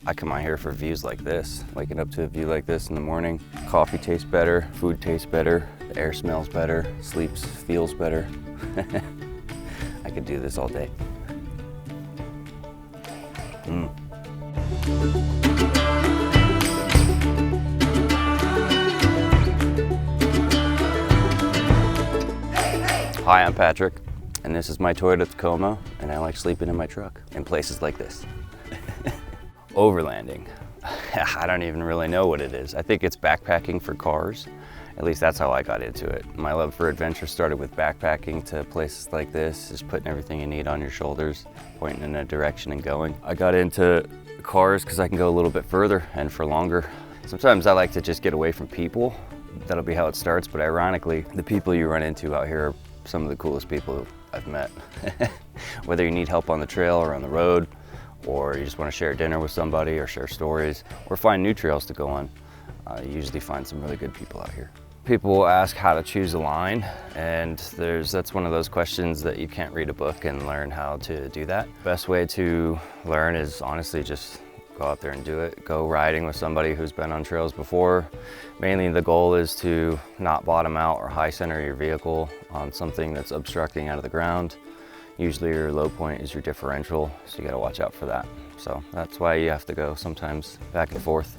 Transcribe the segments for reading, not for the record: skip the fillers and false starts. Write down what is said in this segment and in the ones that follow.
I come out here for views like this, waking up to a view like this in the morning. Coffee tastes better, food tastes better, the air smells better, feels better. I could do this all day. Hi, I'm Patrick, and this is my Toyota Tacoma, and I like sleeping in my truck in places like this. Overlanding. I don't even really know what it is. I think it's backpacking for cars. At least that's how I got into it. My love for adventure started with backpacking to places like this, just putting everything you need on your shoulders, pointing in a direction and going. I got into cars because I can go a little bit further and for longer. Sometimes I like to just get away from people. That'll be how it starts, but ironically, the people you run into out here are some of the coolest people I've met. Whether you need help on the trail or on the road, or you just want to share dinner with somebody or share stories or find new trails to go on, you usually find some really good people out here. People will ask how to choose a line, and that's one of those questions that you can't read a book and learn how to do that. Best way to learn is honestly just go out there and do it. Go riding with somebody who's been on trails before. Mainly the goal is to not bottom out or high center your vehicle on something that's obstructing out of the ground. Usually your low point is your differential, so you gotta watch out for that. So that's why you have to go sometimes back and forth.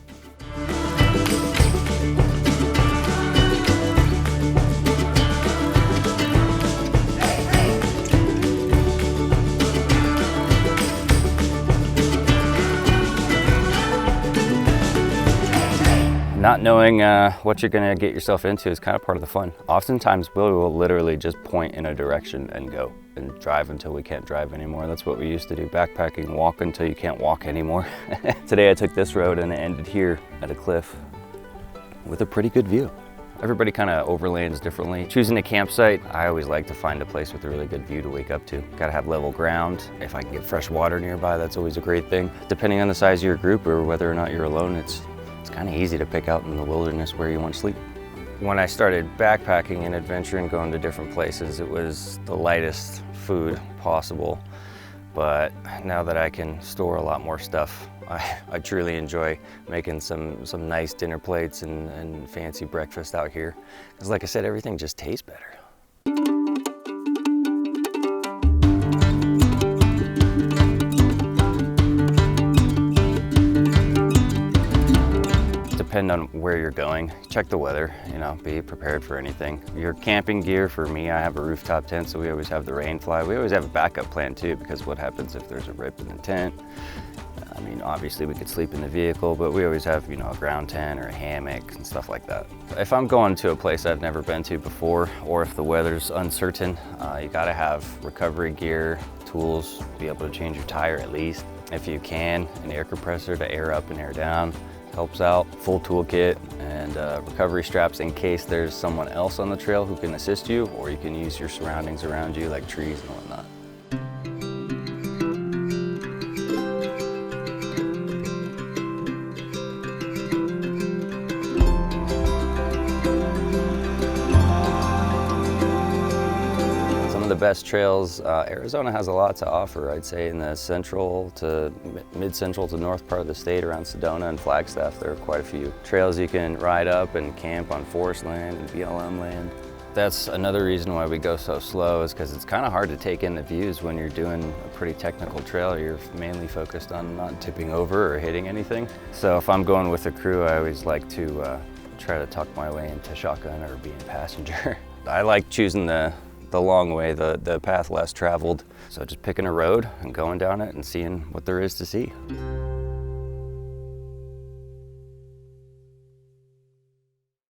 Not knowing what you're gonna get yourself into is kind of part of the fun. Oftentimes we will literally just point in a direction and go and drive until we can't drive anymore. That's what we used to do, backpacking, walk until you can't walk anymore. Today I took this road and it ended here at a cliff with a pretty good view. Everybody kind of overlands differently. Choosing a campsite, I always like to find a place with a really good view to wake up to. Gotta have level ground. If I can get fresh water nearby, that's always a great thing. Depending on the size of your group or whether or not you're alone, it's kind of easy to pick out in the wilderness where you want to sleep. When I started backpacking and adventuring, going to different places, it was the lightest food possible. But now that I can store a lot more stuff, I truly enjoy making some nice dinner plates and fancy breakfast out here. Because like I said, everything just tastes better. Depend on where you're going. Check the weather, be prepared for anything. Your camping gear, for me, I have a rooftop tent, so we always have the rain fly. We always have a backup plan too, because what happens if there's a rip in the tent? I mean, obviously we could sleep in the vehicle, but we always have, a ground tent or a hammock and stuff like that. If I'm going to a place I've never been to before, or if the weather's uncertain, you gotta have recovery gear, tools, be able to change your tire at least. If you can, an air compressor to air up and air down helps out. Full toolkit and recovery straps in case there's someone else on the trail who can assist you, or you can use your surroundings around you like trees and whatnot. The best trails, Arizona has a lot to offer, I'd say, in the central to mid-central to north part of the state around Sedona and Flagstaff. There are quite a few trails you can ride up and camp on forest land and BLM land. That's another reason why we go so slow, is because it's kind of hard to take in the views when you're doing a pretty technical trail. You're mainly focused on not tipping over or hitting anything. So if I'm going with a crew, I always like to try to tuck my way into shotgun or being passenger. I like choosing the long way, the path less traveled. So just picking a road and going down it and seeing what there is to see.